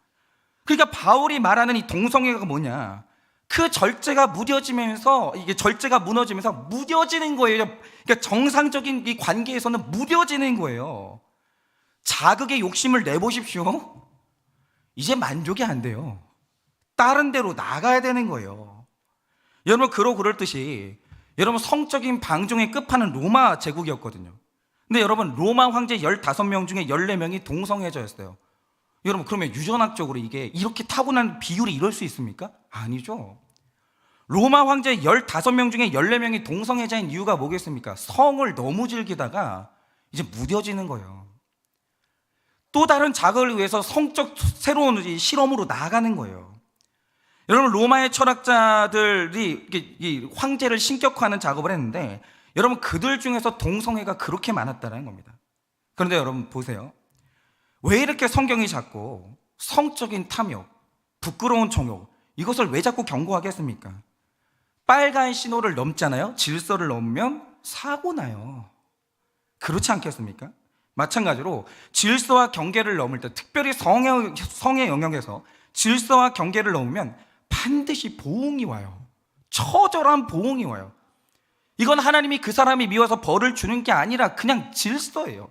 그러니까 바울이 말하는 이 동성애가 뭐냐? 그 절제가 무뎌지면서, 이게 절제가 무너지면서 무뎌지는 거예요. 그러니까 정상적인 이 관계에서는 무뎌지는 거예요. 자극의 욕심을 내보십시오. 이제 만족이 안 돼요. 다른 데로 나가야 되는 거예요. 여러분, 그러듯이 여러분, 성적인 방종의 끝판은 로마 제국이었거든요. 근데 여러분, 로마 황제 15명 중에 14명이 동성애자였어요. 여러분, 그러면 유전학적으로 이게 이렇게 타고난 비율이 이럴 수 있습니까? 아니죠. 로마 황제 15명 중에 14명이 동성애자인 이유가 뭐겠습니까? 성을 너무 즐기다가 이제 무뎌지는 거예요. 또 다른 자극을 위해서 성적 새로운 실험으로 나아가는 거예요. 여러분, 로마의 철학자들이 이 황제를 신격화하는 작업을 했는데, 여러분, 그들 중에서 동성애가 그렇게 많았다는 겁니다. 그런데 여러분 보세요. 왜 이렇게 성경이 자꾸 성적인 탐욕, 부끄러운 정욕, 이것을 왜 자꾸 경고하겠습니까? 빨간 신호를 넘잖아요. 질서를 넘으면 사고 나요. 그렇지 않겠습니까? 마찬가지로 질서와 경계를 넘을 때, 특별히 성의 영역에서 질서와 경계를 넘으면 반드시 보응이 와요. 처절한 보응이 와요. 이건 하나님이 그 사람이 미워서 벌을 주는 게 아니라 그냥 질서예요.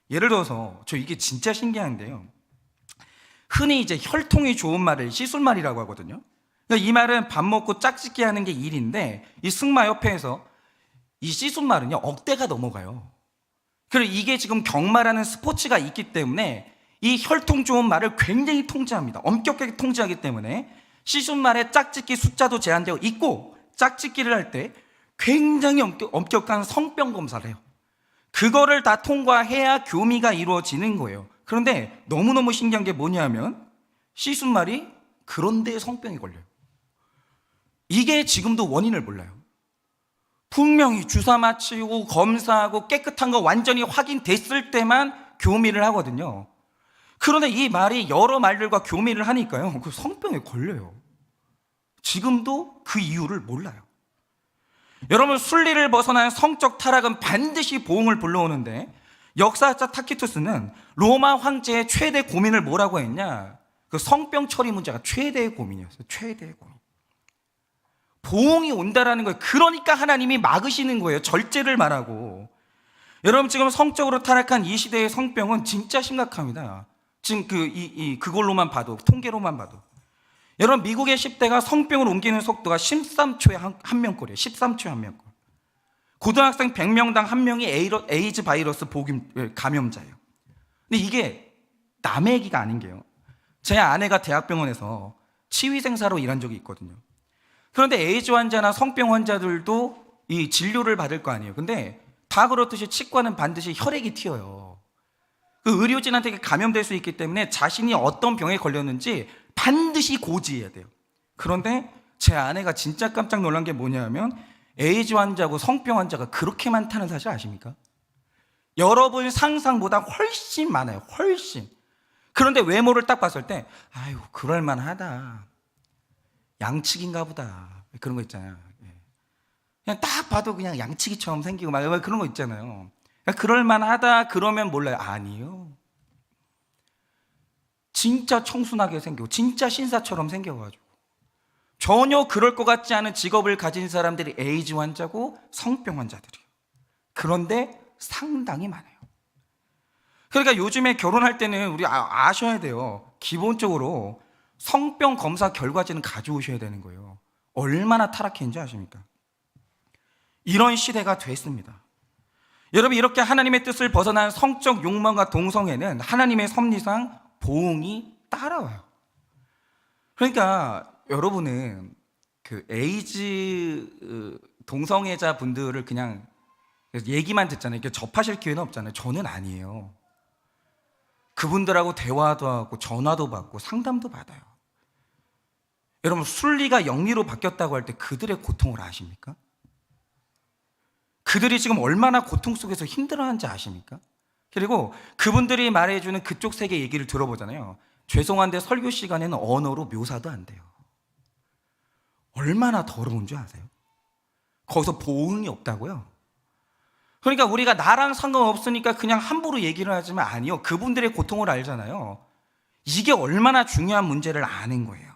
예를 들어서 이게 진짜 신기한데요. 흔히 이제 혈통이 좋은 말을 시술말이라고 하거든요. 이 말은 밥 먹고 짝짓기 하는 게 일인데, 이 승마협회에서 이 시술말은요, 억대가 넘어가요. 그리고 이게 지금 경마라는 스포츠가 있기 때문에 이 혈통 좋은 말을 굉장히 통제합니다. 엄격하게 통제하기 때문에 시술말에 짝짓기 숫자도 제한되어 있고, 짝짓기를 할 때 굉장히 엄격한 성병 검사를 해요. 그거를 다 통과해야 교미가 이루어지는 거예요. 그런데 너무너무 신기한 게 뭐냐면 시순말이 그런데 성병이 걸려요. 이게 지금도 원인을 몰라요. 분명히 주사 맞히고 검사하고 깨끗한 거 완전히 확인됐을 때만 교미를 하거든요. 그런데 이 말이 여러 말들과 교미를 하니까요, 그 성병에 걸려요. 지금도 그 이유를 몰라요. 여러분, 순리를 벗어난 성적 타락은 반드시 보응을 불러오는데, 역사학자 타키투스는 로마 황제의 최대 고민을 뭐라고 했냐? 그 성병 처리 문제가 최대의 고민이었어요. 최대의 고민. 보응이 온다라는 거예요. 그러니까 하나님이 막으시는 거예요. 절제를 말하고. 여러분, 지금 성적으로 타락한 이 시대의 성병은 진짜 심각합니다. 지금 그걸로만 봐도, 통계로만 봐도. 여러분, 미국의 10대가 성병을 옮기는 속도가 13초에 한 명꼴이에요. 13초에 한 명꼴. 고등학생 100명당 한 명이 에이즈 바이러스 감염자예요. 근데 이게 남의 얘기가 아닌 게요. 제 아내가 대학병원에서 치위생사로 일한 적이 있거든요. 그런데 에이즈 환자나 성병 환자들도 이 진료를 받을 거 아니에요. 근데 다 그렇듯이 치과는 반드시 혈액이 튀어요. 그 의료진한테 감염될 수 있기 때문에 자신이 어떤 병에 걸렸는지 반드시 고지해야 돼요. 그런데 제 아내가 진짜 깜짝 놀란 게 뭐냐면 에이즈 환자고 성병 환자가 그렇게 많다는 사실 아십니까? 여러분 상상보다 훨씬 많아요. 훨씬. 그런데 외모를 딱 봤을 때 아유, 그럴만하다. 양치기인가 보다. 그런 거 있잖아요. 그냥 딱 봐도 그냥 양치기처럼 생기고 막 그런 거 있잖아요. 그럴만하다 그러면 몰라요. 아니요. 진짜 청순하게 생기고 진짜 신사처럼 생겨가지고 전혀 그럴 것 같지 않은 직업을 가진 사람들이 에이즈 환자고 성병 환자들이에요. 그런데 상당히 많아요. 그러니까 요즘에 결혼할 때는 우리 아셔야 돼요. 기본적으로 성병 검사 결과지는 가져오셔야 되는 거예요. 얼마나 타락했는지 아십니까? 이런 시대가 됐습니다. 여러분, 이렇게 하나님의 뜻을 벗어난 성적 욕망과 동성애는 하나님의 섭리상 보응이 따라와요. 그러니까 여러분은 그 에이즈 동성애자 분들을 그냥 얘기만 듣잖아요. 이렇게 접하실 기회는 없잖아요. 저는 아니에요. 그분들하고 대화도 하고 전화도 받고 상담도 받아요. 여러분, 순리가 영리로 바뀌었다고 할 때 그들의 고통을 아십니까? 그들이 지금 얼마나 고통 속에서 힘들어하는지 아십니까? 그리고 그분들이 말해주는 그쪽 세계 얘기를 들어보잖아요. 죄송한데 설교 시간에는 언어로 묘사도 안 돼요. 얼마나 더러운 줄 아세요? 거기서 보응이 없다고요? 그러니까 우리가 나랑 상관없으니까 그냥 함부로 얘기를 하지만 아니요. 그분들의 고통을 알잖아요. 이게 얼마나 중요한 문제를 아는 거예요.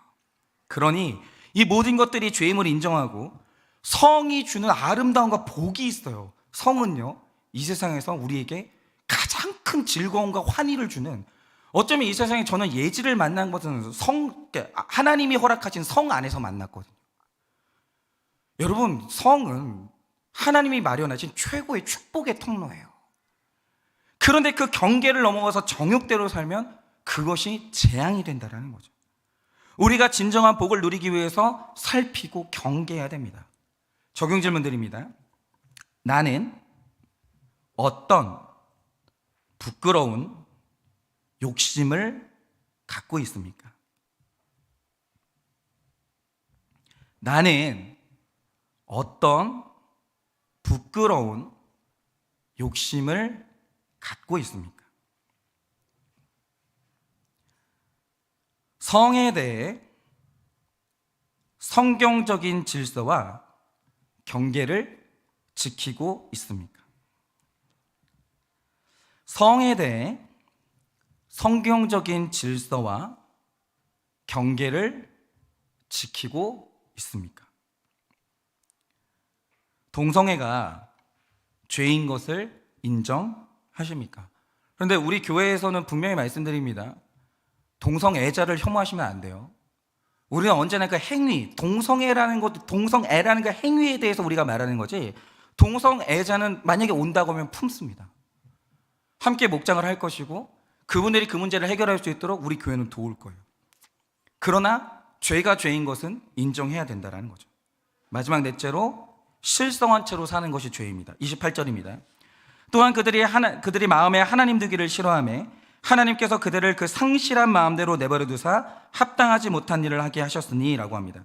그러니 이 모든 것들이 죄임을 인정하고 성이 주는 아름다움과 복이 있어요. 성은요, 이 세상에서 우리에게 가장 큰 즐거움과 환희를 주는, 어쩌면 이 세상에 저는 예지를 만난 것은 하나님이 허락하신 성 안에서 만났거든요. 여러분, 성은 하나님이 마련하신 최고의 축복의 통로예요. 그런데 그 경계를 넘어가서 정욕대로 살면 그것이 재앙이 된다는 거죠. 우리가 진정한 복을 누리기 위해서 살피고 경계해야 됩니다. 적용 질문 드립니다. 나는 어떤 부끄러운 욕심을 갖고 있습니까? 나는 어떤 부끄러운 욕심을 갖고 있습니까? 성에 대해 성경적인 질서와 경계를 지키고 있습니까? 성에 대해 성경적인 질서와 경계를 지키고 있습니까? 동성애가 죄인 것을 인정하십니까? 그런데 우리 교회에서는 분명히 말씀드립니다. 동성애자를 혐오하시면 안 돼요. 우리는 언제나 그 행위, 동성애라는 그 행위에 대해서 우리가 말하는 거지, 동성애자는 만약에 온다고 하면 품습니다. 함께 목장을 할 것이고 그분들이 그 문제를 해결할 수 있도록 우리 교회는 도울 거예요. 그러나 죄가 죄인 것은 인정해야 된다는 거죠. 마지막 넷째로 실성한 채로 사는 것이 죄입니다. 28절입니다. 또한 그들이 마음에 하나님 두기를 싫어하며 하나님께서 그들을 그 상실한 마음대로 내버려 두사 합당하지 못한 일을 하게 하셨으니 라고 합니다.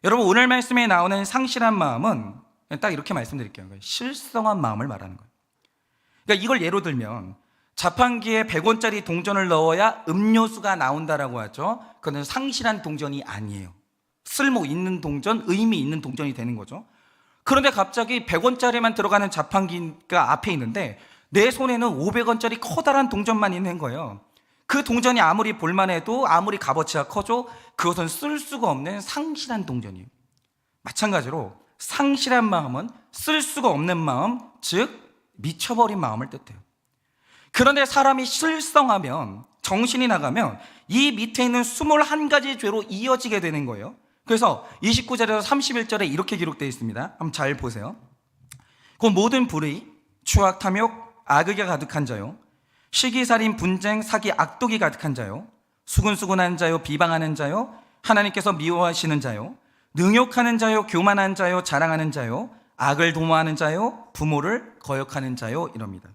여러분, 오늘 말씀에 나오는 상실한 마음은 딱 이렇게 말씀드릴게요. 실성한 마음을 말하는 거예요. 그러니까 이걸 예로 들면 자판기에 100원짜리 동전을 넣어야 음료수가 나온다라고 하죠. 그건 상실한 동전이 아니에요. 쓸모 있는 동전, 의미 있는 동전이 되는 거죠. 그런데 갑자기 100원짜리만 들어가는 자판기가 앞에 있는데 내 손에는 500원짜리 커다란 동전만 있는 거예요. 그 동전이 아무리 볼만해도, 아무리 값어치가 커도 그것은 쓸 수가 없는 상실한 동전이에요. 마찬가지로 상실한 마음은 쓸 수가 없는 마음, 즉 미쳐버린 마음을 뜻해요. 그런데 사람이 실성하면, 정신이 나가면 이 밑에 있는 21가지 죄로 이어지게 되는 거예요. 그래서 29절에서 31절에 이렇게 기록되어 있습니다. 한번 잘 보세요. 그 모든 불의, 추악, 탐욕, 악의가 가득한 자요, 시기살인, 분쟁, 사기, 악독이 가득한 자요, 수근수근한 자요, 비방하는 자요, 하나님께서 미워하시는 자요, 능욕하는 자요, 교만한 자요, 자랑하는 자요, 악을 도모하는 자요, 부모를 거역하는 자요, 이럽니다.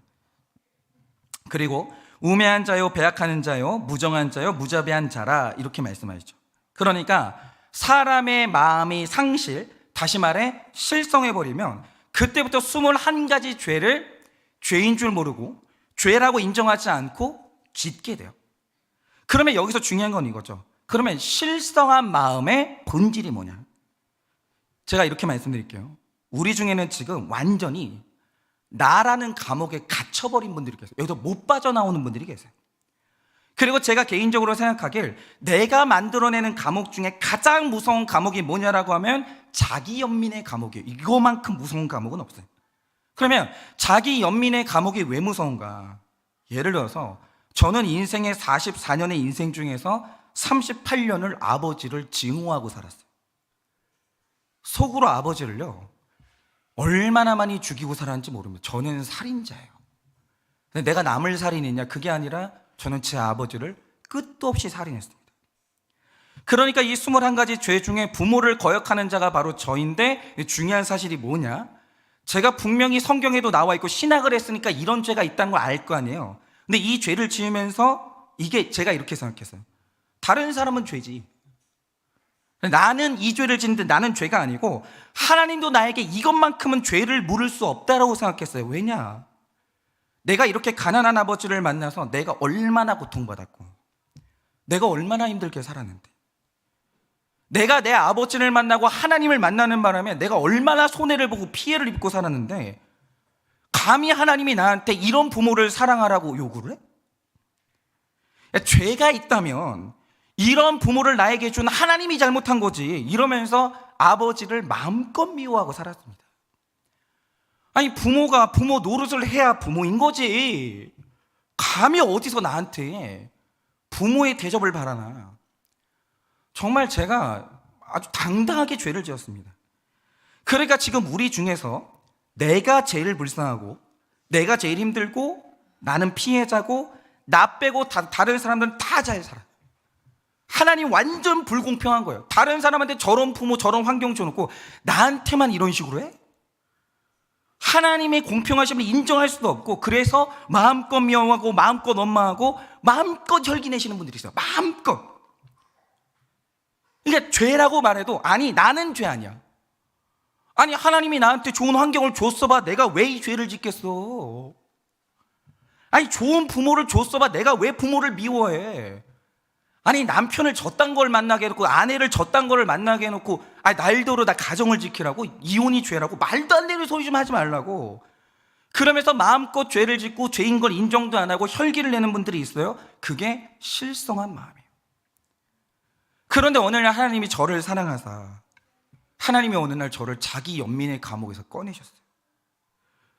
그리고 우매한 자요, 배약하는 자요, 무정한 자요, 무자비한 자라, 이렇게 말씀하시죠. 그러니까 사람의 마음이 상실, 다시 말해 실성해버리면 그때부터 21가지 죄를 죄인 줄 모르고 죄라고 인정하지 않고 짓게 돼요. 그러면 여기서 중요한 건 이거죠. 그러면 실성한 마음의 본질이 뭐냐? 제가 이렇게 말씀드릴게요. 우리 중에는 지금 완전히 나라는 감옥에 갇혀버린 분들이 계세요. 여기서 못 빠져나오는 분들이 계세요. 그리고 제가 개인적으로 생각하길 내가 만들어내는 감옥 중에 가장 무서운 감옥이 뭐냐라고 하면 자기 연민의 감옥이에요. 이거만큼 무서운 감옥은 없어요. 그러면 자기 연민의 감옥이 왜 무서운가? 예를 들어서 저는 인생의 44년의 인생 중에서 38년을 아버지를 증오하고 살았어요. 속으로 아버지를요 얼마나 많이 죽이고 살았는지 모릅니다. 저는 살인자예요. 근데 내가 남을 살인했냐? 그게 아니라 저는 제 아버지를 끝도 없이 살인했습니다. 그러니까 이 21가지 죄 중에 부모를 거역하는 자가 바로 저인데, 중요한 사실이 뭐냐? 제가 분명히 성경에도 나와 있고 신학을 했으니까 이런 죄가 있다는 걸 알 거 아니에요. 근데 이 죄를 지으면서 이게 제가 이렇게 생각했어요. 다른 사람은 죄지, 나는 이 죄를 짓는데 나는 죄가 아니고 하나님도 나에게 이것만큼은 죄를 물을 수 없다라고 생각했어요. 왜냐? 내가 이렇게 가난한 아버지를 만나서 내가 얼마나 고통받았고 내가 얼마나 힘들게 살았는데, 내가 내 아버지를 만나고 하나님을 만나는 바람에 내가 얼마나 손해를 보고 피해를 입고 살았는데 감히 하나님이 나한테 이런 부모를 사랑하라고 요구를 해? 죄가 있다면 이런 부모를 나에게 준 하나님이 잘못한 거지, 이러면서 아버지를 마음껏 미워하고 살았습니다. 아니, 부모가 부모 노릇을 해야 부모인 거지, 감히 어디서 나한테 부모의 대접을 바라나. 정말 제가 아주 당당하게 죄를 지었습니다. 그러니까 지금 우리 중에서 내가 제일 불쌍하고 내가 제일 힘들고 나는 피해자고 나 빼고 다른 사람들은 다 잘 살아. 하나님 완전 불공평한 거예요. 다른 사람한테 저런 부모 저런 환경 줘놓고 나한테만 이런 식으로 해? 하나님의 공평하심을 인정할 수도 없고, 그래서 마음껏 미워하고 마음껏 원망하고 마음껏 혈기 내시는 분들이 있어요. 마음껏. 그러니까 죄라고 말해도 아니 나는 죄 아니야. 아니 하나님이 나한테 좋은 환경을 줬어봐 내가 왜 이 죄를 짓겠어? 아니 좋은 부모를 줬어봐 내가 왜 부모를 미워해? 아니 남편을 저딴 걸 만나게 해놓고 아내를 저딴 거를 만나게 해놓고 아니 날도로 나 가정을 지키라고? 이혼이 죄라고? 말도 안 되는 소리 좀 하지 말라고. 그러면서 마음껏 죄를 짓고 죄인 걸 인정도 안 하고 혈기를 내는 분들이 있어요. 그게 실성한 마음이에요. 그런데 어느 날 하나님이 저를 사랑하사 하나님이 어느 날 저를 자기 연민의 감옥에서 꺼내셨어요.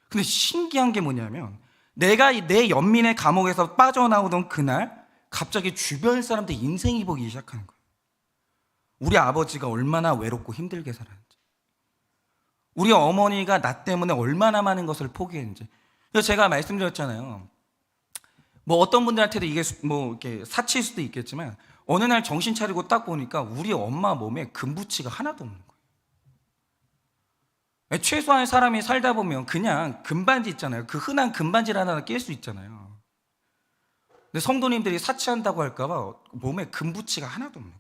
근데 신기한 게 뭐냐면 내가 내 연민의 감옥에서 빠져나오던 그날 갑자기 주변 사람들 인생이 보기 시작하는 거예요. 우리 아버지가 얼마나 외롭고 힘들게 살았는지, 우리 어머니가 나 때문에 얼마나 많은 것을 포기했는지. 그래서 제가 말씀드렸잖아요. 뭐 어떤 분들한테도 이게 뭐 이렇게 사치일 수도 있겠지만 어느 날 정신 차리고 딱 보니까 우리 엄마 몸에 금부치가 하나도 없는 거예요. 최소한 사람이 살다 보면 그냥 금반지 있잖아요. 그 흔한 금반지를 하나 낄 수 있잖아요. 근데 성도님들이 사치한다고 할까봐 몸에 금부치가 하나도 없는 거예요.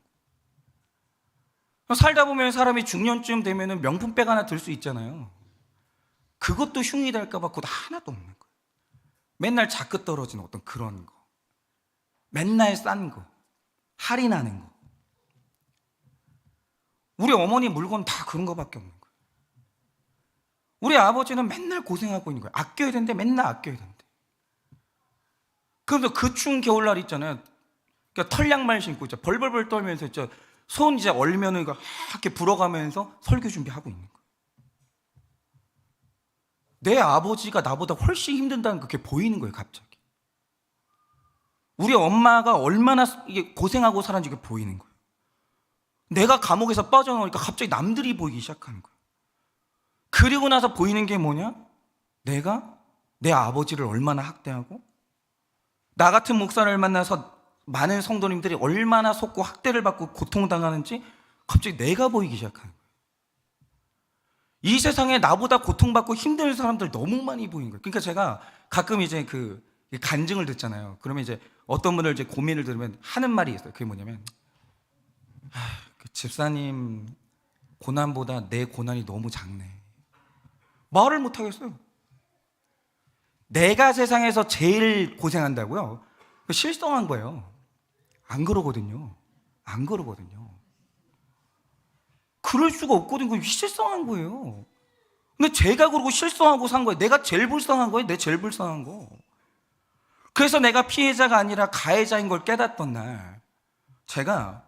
살다 보면 사람이 중년쯤 되면 명품백 하나 들 수 있잖아요. 그것도 흉이 될까봐 그것도 하나도 없는 거예요. 맨날 자꾸 떨어지는 어떤 그런 거, 맨날 싼 거, 할인하는 거. 우리 어머니 물건 다 그런 거밖에 없는 거예요. 우리 아버지는 맨날 고생하고 있는 거예요. 아껴야 되는데 맨날 아껴야 되는데. 그래서 그 추운 겨울날 있잖아요. 그러니까 털 양말 신고 있죠. 벌벌벌 떨면서 있죠. 손 이제 얼면은 이렇게 불어가면서 설교 준비하고 있는 거예요. 내 아버지가 나보다 훨씬 힘든다는 그게 보이는 거예요, 갑자기. 우리 엄마가 얼마나 이게 고생하고 살았는지 그게 보이는 거예요. 내가 감옥에서 빠져나오니까 갑자기 남들이 보이기 시작하는 거예요. 그리고 나서 보이는 게 뭐냐? 내가 내 아버지를 얼마나 학대하고, 나 같은 목사를 만나서 많은 성도님들이 얼마나 속고 학대를 받고 고통당하는지 갑자기 내가 보이기 시작하는 거예요. 이 세상에 나보다 고통받고 힘든 사람들 너무 많이 보이는 거예요. 그러니까 제가 가끔 이제 그 간증을 듣잖아요. 그러면 이제 어떤 분을 이제 고민을 들으면 하는 말이 있어요. 그게 뭐냐면, 그 집사님 고난보다 내 고난이 너무 작네. 말을 못 하겠어요. 내가 세상에서 제일 고생한다고요? 실성한 거예요. 안 그러거든요. 안 그러거든요. 그럴 수가 없거든요. 실성한 거예요. 근데 제가 그러고 실성하고 산 거예요. 내가 제일 불쌍한 거예요. 내 제일 불쌍한 거. 그래서 내가 피해자가 아니라 가해자인 걸 깨닫던 날, 제가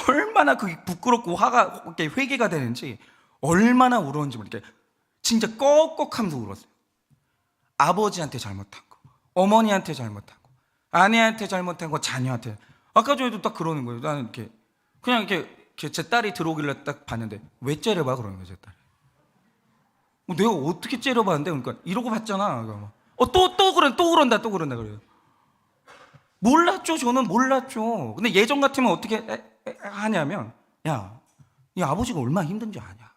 얼마나 그게 부끄럽고 화가 이렇게 회개가 되는지, 얼마나 울었는지 모르게 진짜 꺽꺽하면서 울었어요. 아버지한테 잘못한 거, 어머니한테 잘못한 거, 아내한테 잘못한 거, 자녀한테. 아까 전에도 딱 그러는 거예요. 나는 이렇게 그냥 이렇게 제 딸이 들어오길래 딱 봤는데, 왜 째려봐? 그러는 거예요, 제 딸이. 내가 어떻게 째려봤는데? 그러니까 이러고 봤잖아. 또 그런다 그래요. 몰랐죠. 저는 몰랐죠. 근데 예전 같으면 어떻게 하냐면, 야, 이 아버지가 얼마나 힘든지 아냐?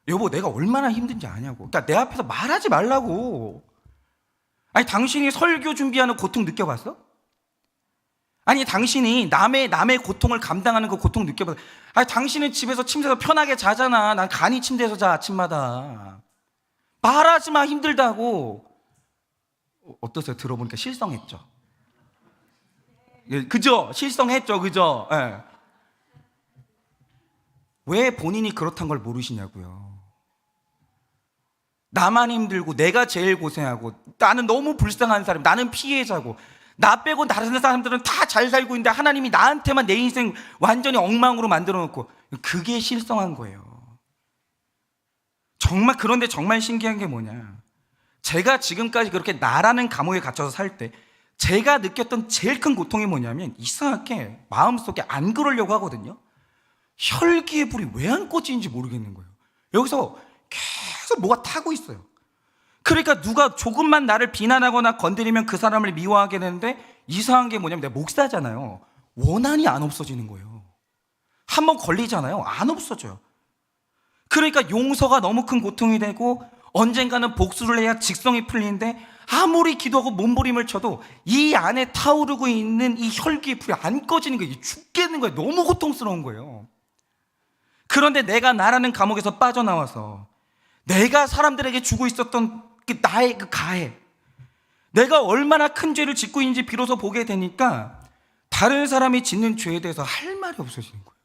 여보, 내가 얼마나 힘든지 아냐고. 그러니까 내 앞에서 말하지 말라고. 아니, 당신이 설교 준비하는 고통 느껴봤어? 아니, 당신이 남의 고통을 감당하는 그 고통 느껴봤어? 아니, 당신은 집에서 침대에서 편하게 자잖아. 난 간이 침대에서 자, 아침마다. 말하지 마, 힘들다고. 어떠세요? 들어보니까 실성했죠? 그죠? 실성했죠? 그죠? 네. 왜 본인이 그렇단 걸 모르시냐고요. 나만 힘들고 내가 제일 고생하고 나는 너무 불쌍한 사람, 나는 피해자고, 나 빼고 다른 사람들은 다 잘 살고 있는데 하나님이 나한테만 내 인생 완전히 엉망으로 만들어 놓고, 그게 실성한 거예요. 정말. 그런데 정말 신기한 게 뭐냐, 제가 지금까지 그렇게 나라는 감옥에 갇혀서 살 때 제가 느꼈던 제일 큰 고통이 뭐냐면, 이상하게 마음속에 안 그러려고 하거든요. 혈기의 불이 왜 안 꺼지는지 모르겠는 거예요. 여기서 계속 뭐가 타고 있어요. 그러니까 누가 조금만 나를 비난하거나 건드리면 그 사람을 미워하게 되는데, 이상한 게 뭐냐면 내가 목사잖아요. 원한이 안 없어지는 거예요. 한번 걸리잖아요. 안 없어져요. 그러니까 용서가 너무 큰 고통이 되고, 언젠가는 복수를 해야 직성이 풀리는데, 아무리 기도하고 몸부림을 쳐도 이 안에 타오르고 있는 이 혈기의 불이 안 꺼지는 거예요. 죽겠는 거예요. 너무 고통스러운 거예요. 그런데 내가 나라는 감옥에서 빠져나와서 내가 사람들에게 주고 있었던 나의 그 가해, 내가 얼마나 큰 죄를 짓고 있는지 비로소 보게 되니까 다른 사람이 짓는 죄에 대해서 할 말이 없어지는 거예요.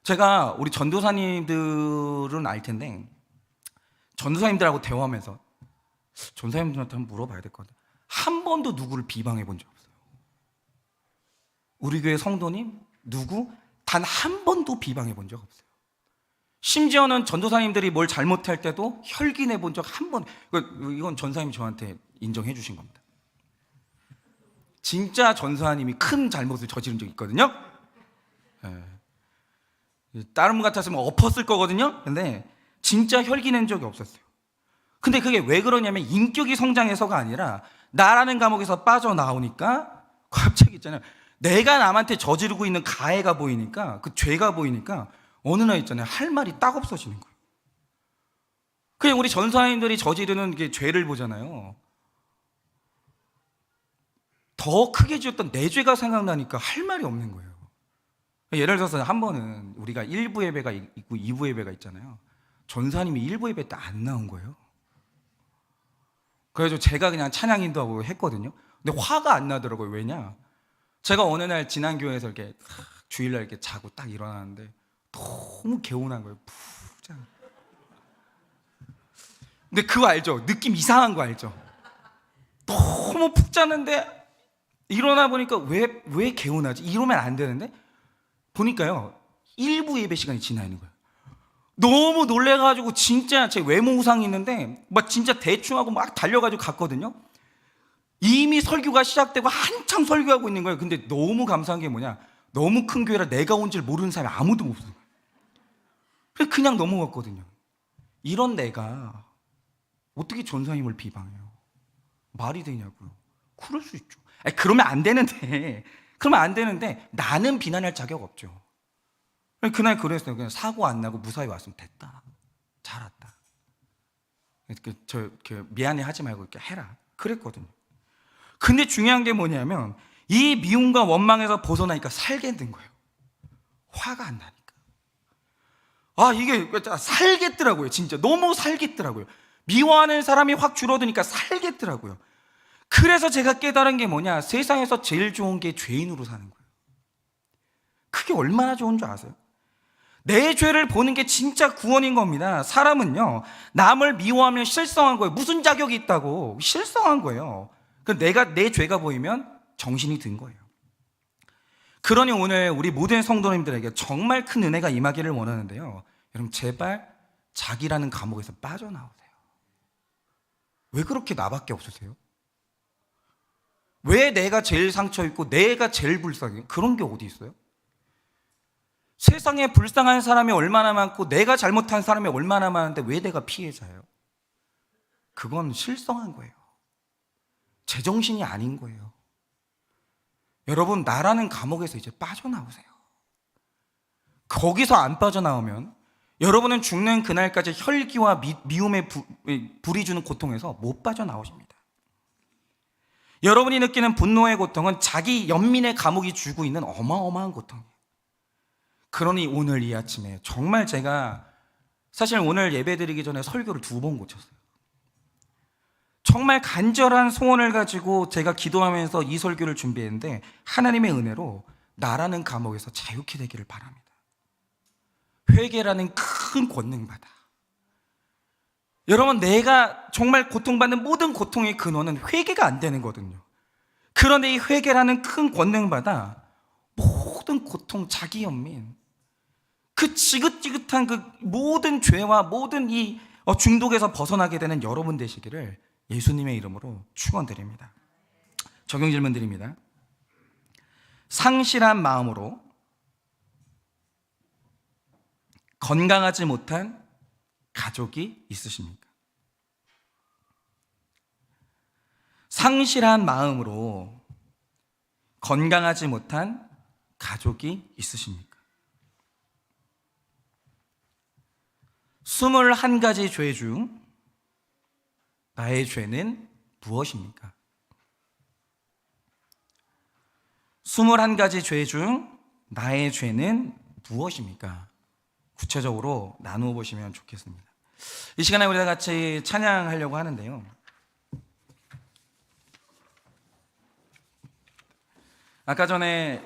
제가 우리 전도사님들은 알 텐데, 전도사님들하고 대화하면서 전도사님들한테 한번 물어봐야 될 것 같아요. 한 번도 누구를 비방해 본 적 없어요. 우리 교회 성도님 누구 단 한 번도 비방해 본 적 없어요. 심지어는 전도사님들이 뭘 잘못할 때도 혈기 내본 적 한 번. 이건 전사님이 저한테 인정해 주신 겁니다. 진짜 전사님이 큰 잘못을 저지른 적 있거든요. 다른 분 같았으면 엎었을 거거든요. 근데 진짜 혈기 낸 적이 없었어요. 근데 그게 왜 그러냐면, 인격이 성장해서가 아니라 나라는 감옥에서 빠져나오니까 갑자기 있잖아요, 내가 남한테 저지르고 있는 가해가 보이니까, 그 죄가 보이니까 어느 날 있잖아요, 할 말이 딱 없어지는 거예요. 그냥 우리 전사님들이 저지르는 게 죄를 보잖아요. 더 크게 지었던 내 죄가 생각나니까 할 말이 없는 거예요. 예를 들어서 한 번은 우리가 1부 예배가 있고 2부 예배가 있잖아요. 전사님이 1부 예배 때 안 나온 거예요. 그래서 제가 그냥 찬양 인도하고 했거든요. 근데 화가 안 나더라고요. 왜냐? 제가 어느 날 지난 교회에서 이렇게 주일날 이렇게 자고 딱 일어나는데 너무 개운한 거예요. 푹 자. 근데 그거 알죠? 느낌 이상한 거 알죠? 너무 푹 자는데 일어나 보니까 왜 개운하지? 이러면 안 되는데 보니까요, 일부 예배 시간이 지나 있는 거예요. 너무 놀래가지고 진짜 제 외모 우상이 있는데 막 진짜 대충 하고 막 달려가지고 갔거든요. 이미 설교가 시작되고 한참 설교하고 있는 거예요. 근데 너무 감사한 게 뭐냐, 너무 큰 교회라 내가 온 줄 모르는 사람이 아무도 없어요. 그냥 넘어갔거든요. 이런 내가 어떻게 전사님을 비방해요? 말이 되냐고요. 그럴 수 있죠. 아니, 그러면 안 되는데 나는 비난할 자격 없죠. 그날 그랬어요. 그냥 사고 안 나고 무사히 왔으면 됐다, 잘 왔다, 미안해 하지 말고 이렇게 해라, 그랬거든요. 근데 중요한 게 뭐냐면 이 미움과 원망에서 벗어나니까 살게 된 거예요. 화가 안 나니까. 이게 살겠더라고요. 진짜 너무 살겠더라고요. 미워하는 사람이 확 줄어드니까 살겠더라고요. 그래서 제가 깨달은 게 뭐냐, 세상에서 제일 좋은 게 죄인으로 사는 거예요. 그게 얼마나 좋은 줄 아세요? 내 죄를 보는 게 진짜 구원인 겁니다. 사람은요, 남을 미워하면 실성한 거예요. 무슨 자격이 있다고 실성한 거예요. 내 죄가 보이면 정신이 든 거예요. 그러니 오늘 우리 모든 성도님들에게 정말 큰 은혜가 임하기를 원하는데요, 여러분 제발 자기라는 감옥에서 빠져나오세요. 왜 그렇게 나밖에 없으세요? 왜 내가 제일 상처 입고 내가 제일 불쌍해요? 그런 게 어디 있어요? 세상에 불쌍한 사람이 얼마나 많고 내가 잘못한 사람이 얼마나 많은데 왜 내가 피해자예요? 그건 실성한 거예요. 제정신이 아닌 거예요. 여러분, 나라는 감옥에서 이제 빠져나오세요. 거기서 안 빠져나오면 여러분은 죽는 그날까지 혈기와 미움의 불이 주는 고통에서 못 빠져나오십니다. 여러분이 느끼는 분노의 고통은 자기 연민의 감옥이 주고 있는 어마어마한 고통이에요. 그러니 오늘 이 아침에 정말 제가 사실 오늘 예배 드리기 전에 설교를 2번 고쳤어요. 정말 간절한 소원을 가지고 제가 기도하면서 이 설교를 준비했는데 하나님의 은혜로 나라는 감옥에서 자유케 되기를 바랍니다. 회개라는 큰 권능 받아. 여러분, 내가 정말 고통받는 모든 고통의 근원은 회개가 안 되는 거거든요. 그런데 이 회개라는 큰 권능 받아 모든 고통, 자기 연민, 그 지긋지긋한 그 모든 죄와 모든 이 중독에서 벗어나게 되는 여러분 되시기를 예수님의 이름으로 축원드립니다. 적용 질문 드립니다. 상실한 마음으로 건강하지 못한 가족이 있으십니까? 상실한 마음으로 건강하지 못한 가족이 있으십니까? 21가지 죄 중 나의 죄는 무엇입니까? 21가지 죄 중 나의 죄는 무엇입니까? 구체적으로 나누어 보시면 좋겠습니다. 이 시간에 우리가 같이 찬양하려고 하는데요, 아까 전에